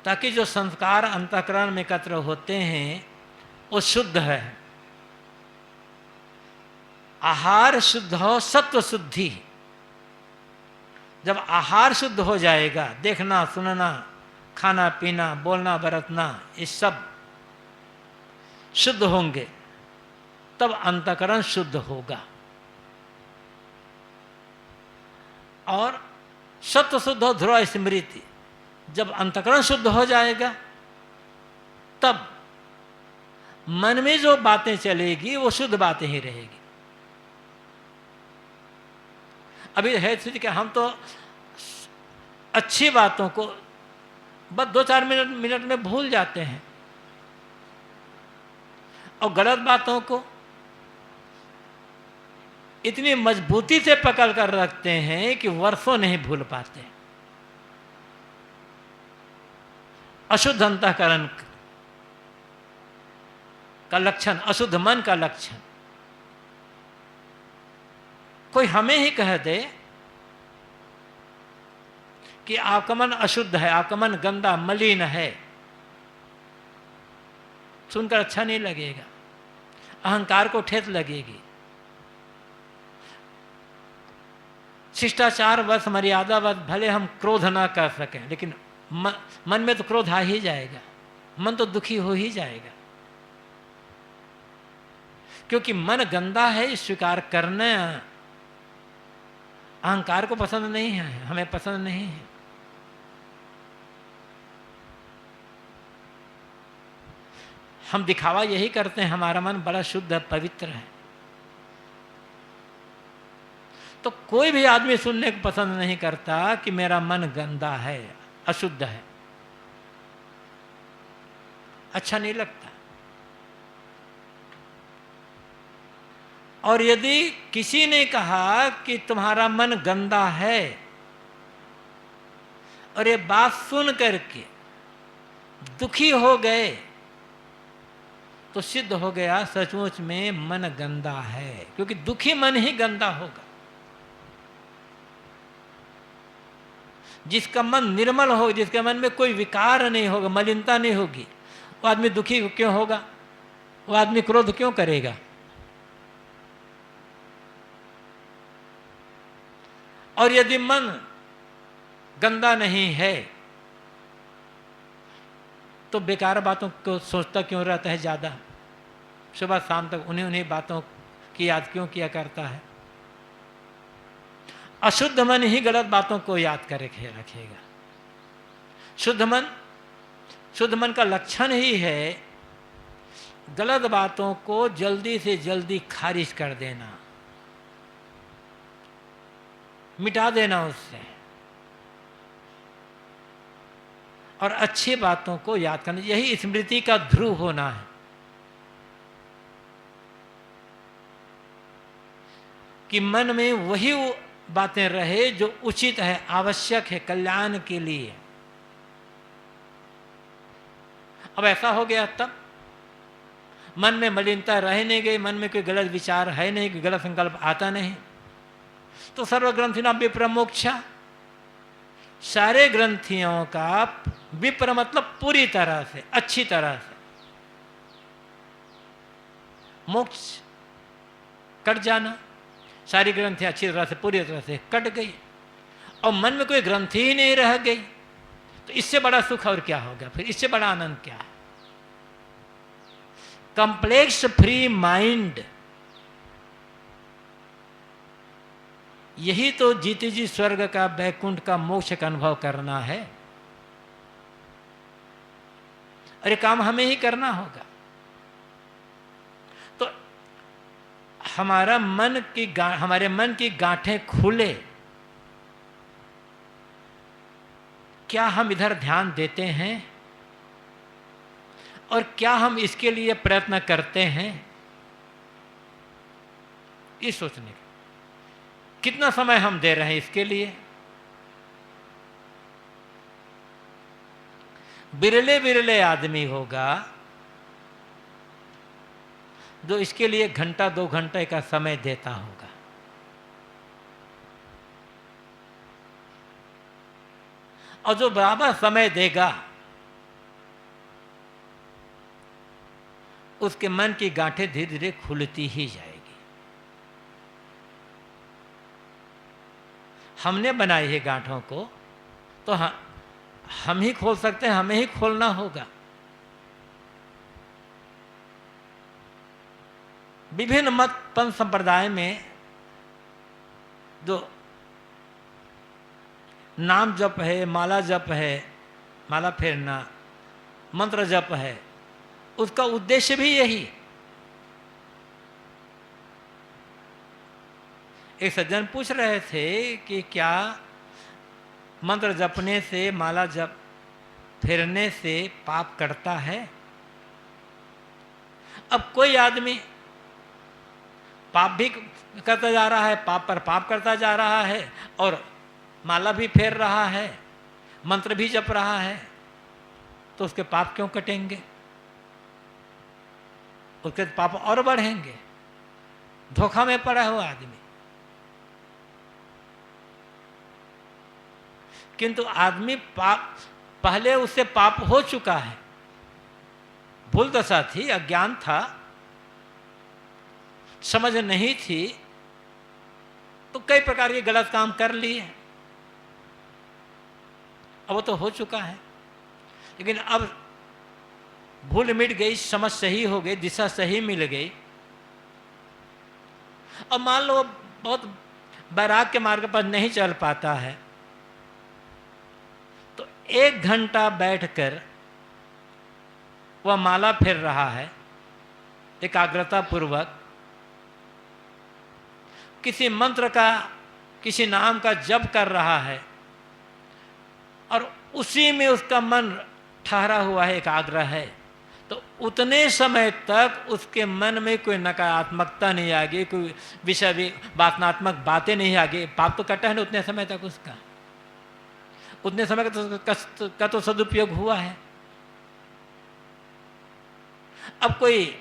ताकि जो संस्कार अंतःकरण में एकत्र होते हैं वो शुद्ध है। आहार शुद्ध हो, सत्व शुद्धि। जब आहार शुद्ध हो जाएगा, देखना सुनना खाना पीना बोलना बरतना ये सब शुद्ध होंगे, तब अंतःकरण शुद्ध होगा। और सत्व शुद्ध हो, ध्रुव स्मृति। जब अंतःकरण शुद्ध हो जाएगा तब मन में जो बातें चलेगी वो शुद्ध बातें ही रहेगी। अभी है स्थिति कि हम तो अच्छी बातों को बस 2-4 मिनट में भूल जाते हैं और गलत बातों को इतनी मजबूती से पकड़ कर रखते हैं कि वर्षों नहीं भूल पाते। अशुद्ध अंतःकरण का लक्षण, अशुद्ध मन का लक्षण। कोई हमें ही कह दे कि आपका मन अशुद्ध है, आपका मन गंदा मलिन है, सुनकर अच्छा नहीं लगेगा, अहंकार को ठेस लगेगी। शिष्टाचार वश मर्यादा वश भले हम क्रोध ना कर सकें, लेकिन मन में तो क्रोध आ ही जाएगा, मन तो दुखी हो ही जाएगा। क्योंकि मन गंदा है स्वीकार करना अहंकार को पसंद नहीं है, हमें पसंद नहीं है। हम दिखावा यही करते हैं हमारा मन बड़ा शुद्ध पवित्र है। तो कोई भी आदमी सुनने को पसंद नहीं करता कि मेरा मन गंदा है, अशुद्ध है, अच्छा नहीं लगता। और यदि किसी ने कहा कि तुम्हारा मन गंदा है और ये बात सुन करके दुखी हो गए तो सिद्ध हो गया सचमुच में मन गंदा है, क्योंकि दुखी मन ही गंदा होगा। जिसका मन निर्मल हो, जिसके मन में कोई विकार नहीं होगा, मलिनता नहीं होगी, वो आदमी दुखी क्यों होगा, वो आदमी क्रोध क्यों करेगा। और यदि मन गंदा नहीं है तो बेकार बातों को सोचता क्यों रहता है ज्यादा, सुबह शाम तक उन्हीं बातों की याद क्यों किया करता है। अशुद्ध मन ही गलत बातों को याद कर रखेगा। शुद्ध मन का लक्षण ही है गलत बातों को जल्दी से जल्दी खारिज कर देना, मिटा देना उससे, और अच्छी बातों को याद करना। यही स्मृति का ध्रुव होना है कि मन में वही बातें रहे जो उचित है, आवश्यक है, कल्याण के लिए। अब ऐसा हो गया तब मन में मलिनता रह नहीं गई, मन में कोई गलत विचार है नहीं, कोई गलत संकल्प आता नहीं, तो सर्वग्रंथिनां विप्र मोक्षा, सारे ग्रंथियों का विप्र मतलब पूरी तरह से, अच्छी तरह से, मोक्ष कट जाना। सारी ग्रंथियां अच्छी तरह से, पूरी तरह से कट गई और मन में कोई ग्रंथि ही नहीं रह गई, तो इससे बड़ा सुख और क्या होगा? फिर इससे बड़ा आनंद क्या है? कंप्लेक्स फ्री माइंड, यही तो जीते जी स्वर्ग का, बैकुंठ का, मोक्ष का अनुभव करना है। अरे काम हमें ही करना होगा। तो हमारे मन की गांठें खुले, क्या हम इधर ध्यान देते हैं और क्या हम इसके लिए प्रयत्न करते हैं? ये सोचने का कितना समय हम दे रहे हैं इसके लिए। बिरले बिरले आदमी होगा जो इसके लिए घंटा 2 घंटे का समय देता होगा। और जो बराबर समय देगा उसके मन की गांठें धीरे धीरे खुलती ही जाएगी। हमने बनाई है गांठों को, तो हम ही खोल सकते हैं, हमें ही खोलना होगा। विभिन्न मत पंथ संप्रदाय में जो नाम जप है, माला जप है, माला फेरना, मंत्र जप है, उसका उद्देश्य भी यही। एक सज्जन पूछ रहे थे कि क्या मंत्र जपने से, माला जप फेरने से पाप कटता है? अब कोई आदमी पाप भी करता जा रहा है, पाप पर पाप करता जा रहा है, और माला भी फेर रहा है, मंत्र भी जप रहा है, तो उसके पाप क्यों कटेंगे? उसके पाप और बढ़ेंगे। धोखा में पड़ा हुआ आदमी। किंतु आदमी पाप, पहले उससे पाप हो चुका है, भूल दशा थी, अज्ञान था, समझ नहीं थी, तो कई प्रकार के गलत काम कर लिए। अब वो तो हो चुका है, लेकिन अब भूल मिट गई, समझ सही हो गई, दिशा सही मिल गई। अब मान लो बहुत वैराग्य के मार्ग पर नहीं चल पाता है, तो 1 घंटा बैठकर वह माला फेर रहा है, एकाग्रता पूर्वक किसी मंत्र का, किसी नाम का जप कर रहा है, और उसी में उसका मन ठहरा हुआ है, एकाग्र है, तो उतने समय तक उसके मन में कोई नकारात्मकता नहीं आ गई, कोई विषय वासनात्मक बातें नहीं आ गई। पाप तो कटा है ना उतने समय तक, उसका उतने समय का तो सदुपयोग हुआ है। अब कोई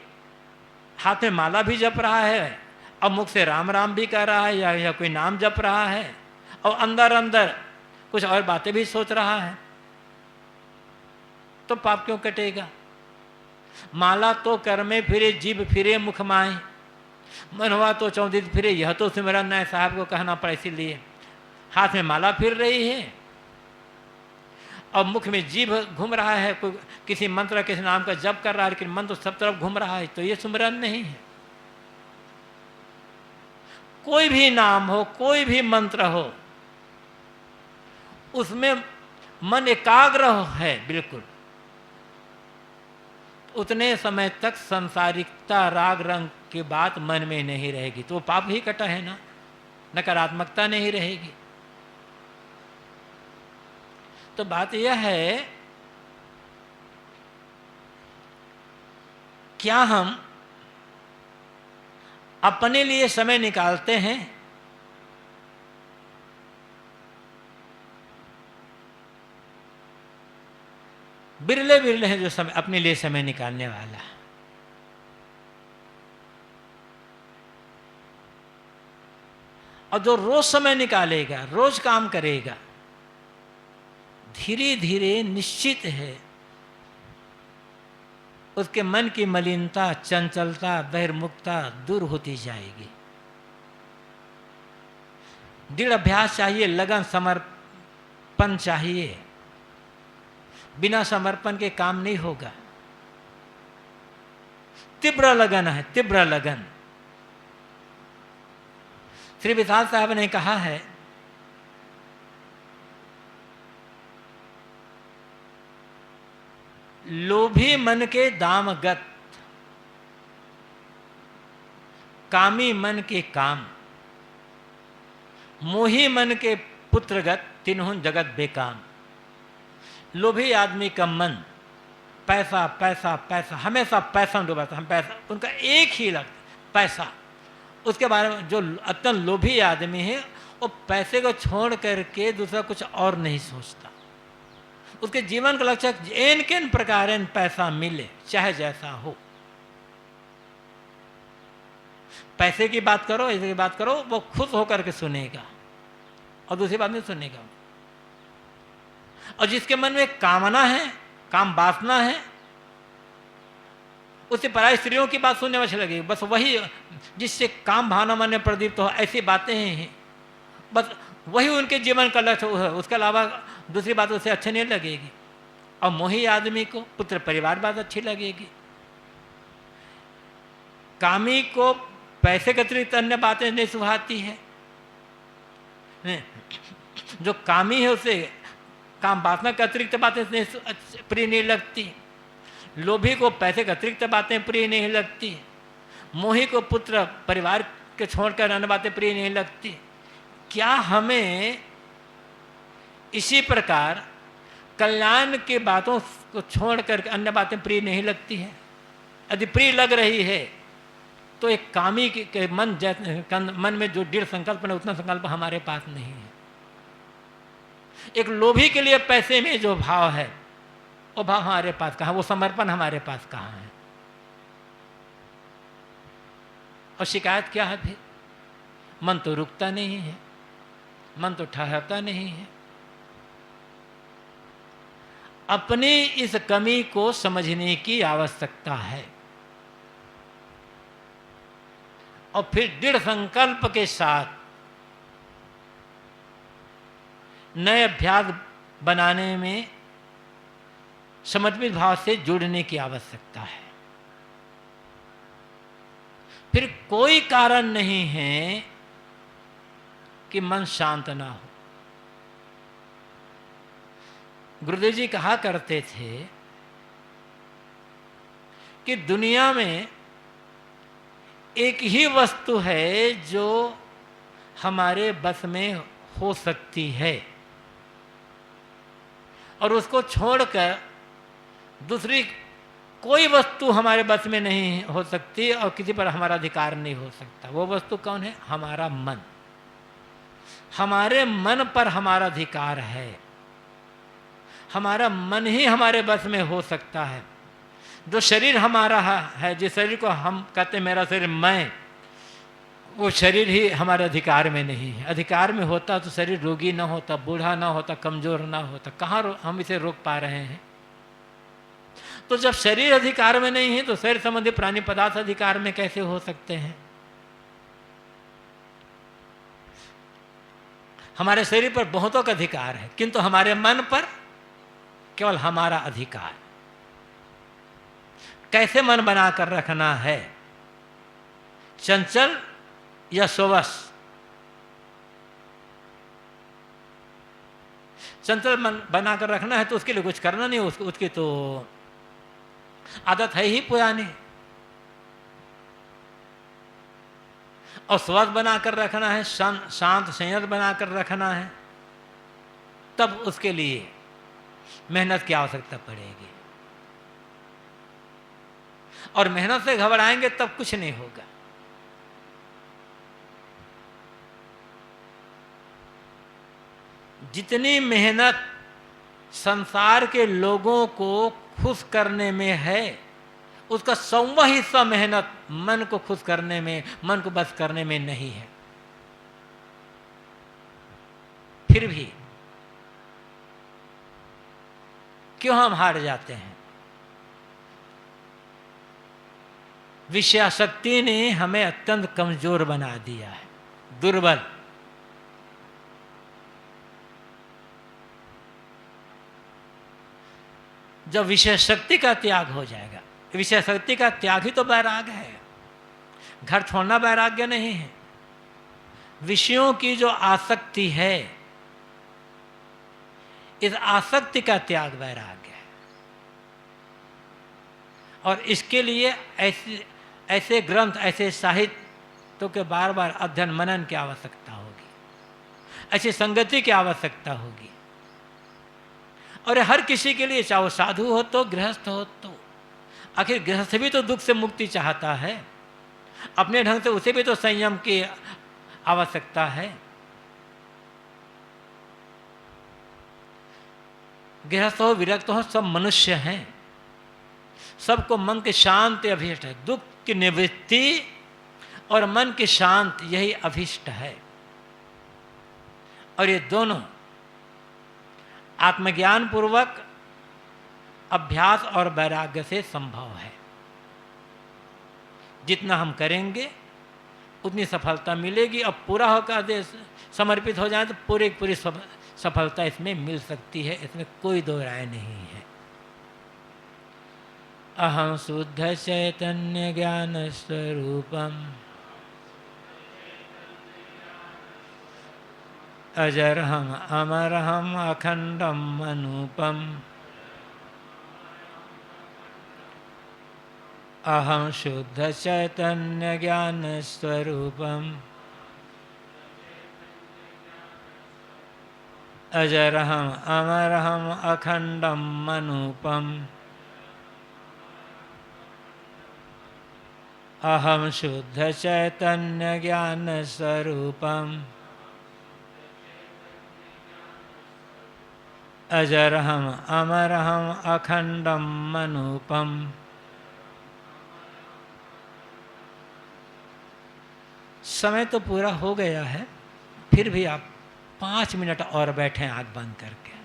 हाथ में माला भी जप रहा है, अब मुख से राम राम भी कह रहा है, या कोई नाम जप रहा है, और अंदर अंदर कुछ और बातें भी सोच रहा है, तो पाप क्यों कटेगा? माला तो कर में फिरे, जीभ फिरे मुख माए, मनवा तो चौंधित फिरे, यह तो सिमरन है, साहब को कहना पड़ा। इसीलिए हाथ में माला फिर रही है और मुख में जीभ घूम रहा है, कोई किसी मंत्र, किसी नाम का जप कर रहा है, लेकिन मन तो सब तरफ घूम रहा है, तो ये सिमरन नहीं है। कोई भी नाम हो, कोई भी मंत्र हो, उसमें मन एकाग्र है बिल्कुल, उतने समय तक सांसारिकता, राग रंग की बात मन में नहीं रहेगी, तो वो पाप ही कटा है ना, नकारात्मकता नहीं रहेगी। तो बात यह है, क्या हम अपने लिए समय निकालते हैं? बिरले बिरले हैं जो समय अपने लिए समय निकालने वाला। और जो रोज समय निकालेगा, रोज काम करेगा, धीरे धीरे निश्चित है उसके मन की मलिनता, चंचलता, बहिर्मुखता दूर होती जाएगी। दृढ़ अभ्यास चाहिए, लगन, समर्पण चाहिए। बिना समर्पण के काम नहीं होगा। तीव्र लगन है, तीव्र लगन। श्री विशाल साहब ने कहा है, लोभी मन के दामगत, कामी मन के काम, मोही मन के पुत्रगत, तीनों जगत बेकाम। लोभी आदमी का मन पैसा पैसा पैसा, हमेशा पैसा में डूबा था। हम पैसा, उनका एक ही लगता पैसा। उसके बारे में जो अत्यंत लोभी आदमी है वो पैसे को छोड़ करके दूसरा कुछ और नहीं सोचता। उसके जीवन का लक्ष्य एन किन प्रकार पैसा मिले, चाहे जैसा हो। पैसे की बात करो, ऐसे की बात करो, वो खुश होकर के सुनेगा और दूसरी बात नहीं सुनेगा। और जिसके मन में कामना है, काम वासना है, उसे पराई स्त्रियों की बात सुनने में अच्छी लगेगी। बस वही जिससे काम भावना मन में प्रदीप्त हो, ऐसी बातें हैं, बस वही उनके जीवन का लक्ष्य है। उसके अलावा दूसरी बात उसे अच्छी नहीं लगेगी। और मोही आदमी को पुत्र परिवार बात अच्छी लगेगी। कामी को पैसे के अतिरिक्त अन्य बातें नहीं सुहाती है। जो कामी है उसे काम वासना के अतिरिक्त बातें प्रिय नहीं लगती। लोभी को पैसे के अतिरिक्त बातें प्रिय नहीं लगती। मोही को पुत्र परिवार के छोड़कर अन्य बातें प्रिय नहीं लगती। क्या हमें इसी प्रकार कल्याण की बातों को छोड़कर अन्य बातें प्रिय नहीं लगती हैं? यदि प्रिय लग रही है तो एक कामी के मन में जो दृढ़ संकल्प है उतना संकल्प हमारे पास नहीं है। एक लोभी के लिए पैसे में जो भाव है वो भाव हमारे पास कहाँ, वो समर्पण हमारे पास कहाँ है? और शिकायत क्या है फिर? मन तो रुकता नहीं है, मन तो ठहरता नहीं है। अपनी इस कमी को समझने की आवश्यकता है और फिर दृढ़ संकल्प के साथ नए अभ्यास बनाने में समर्पित भाव से जुड़ने की आवश्यकता है। फिर कोई कारण नहीं है कि मन शांत ना हो। गुरुदेव जी कहा करते थे कि दुनिया में एक ही वस्तु है जो हमारे बस में हो सकती है और उसको छोड़कर दूसरी कोई वस्तु हमारे बस में नहीं हो सकती और किसी पर हमारा अधिकार नहीं हो सकता। वो वस्तु कौन है? हमारा मन। हमारे मन पर हमारा अधिकार है। हमारा मन ही हमारे बस में हो सकता है। जो शरीर हमारा है, जिस शरीर को हम कहते हैं मेरा शरीर मैं, वो शरीर ही हमारे अधिकार में नहीं है। अधिकार में होता तो शरीर रोगी ना होता, बूढ़ा ना होता, कमजोर ना होता। कहाँ हम इसे रोक पा रहे हैं? तो जब शरीर अधिकार में नहीं है तो शरीर संबंधी प्राणी पदार्थ अधिकार में कैसे हो सकते हैं? हमारे शरीर पर बहुतों का अधिकार है किंतु हमारे मन पर केवल हमारा अधिकार। कैसे मन बनाकर रखना है? चंचल या सोवस? चंचल मन बनाकर रखना है तो उसके लिए कुछ करना नहीं, उसकी तो आदत है ही पुरानी। और स्वस्थ बनाकर रखना है, शांत संयत बनाकर रखना है, तब उसके लिए मेहनत की आवश्यकता पड़ेगी। और मेहनत से घबराएंगे तब कुछ नहीं होगा। जितनी मेहनत संसार के लोगों को खुश करने में है, उसका 100वां हिस्सा मेहनत मन को खुश करने में, मन को बस करने में नहीं है। फिर भी क्यों हम हार जाते हैं? विषयासक्ति ने हमें अत्यंत कमजोर बना दिया है, दुर्बल। जब विषय शक्ति का त्याग हो जाएगा, विषय शक्ति का त्याग ही तो वैराग्य है। घर छोड़ना वैराग्य नहीं है। विषयों की जो आसक्ति है, इस आसक्ति का त्याग वैराग्य है। और इसके लिए ऐसे ग्रंथ, ऐसे साहित्य के बार बार अध्ययन मनन की आवश्यकता होगी, ऐसी संगति की आवश्यकता होगी। और हर किसी के लिए, चाहे वो साधु हो तो गृहस्थ हो तो, आखिर गृहस्थ भी तो दुख से मुक्ति चाहता है, अपने ढंग से उसे भी तो संयम की आवश्यकता है। गृहस्थ हो विरक्त हो, सब मनुष्य हैं, सबको मन की शांति अभीष्ट है। दुख की निवृत्ति और मन की शांति, यही अभीष्ट है। और ये दोनों आत्मज्ञान पूर्वक अभ्यास और वैराग्य से संभव है। जितना हम करेंगे उतनी सफलता मिलेगी। अब पूरा होकर देश समर्पित हो जाए तो पूरी सफलता इसमें मिल सकती है, इसमें कोई दो राय नहीं है। अहं शुद्ध चैतन्य ज्ञान स्वरूपम अजरहं अमरहं अखंडम अनूपम अहं शुद्ध चैतन्य ज्ञान स्वरूपम अजरहं अमरहं अखंडम अनूपम अहं शुद्ध चैतन्य ज्ञान स्वरूपम अजरहं अमरहं अखंडम अनूपम। समय तो पूरा हो गया है, फिर भी आप 5 मिनट और बैठें आँख बंद करके।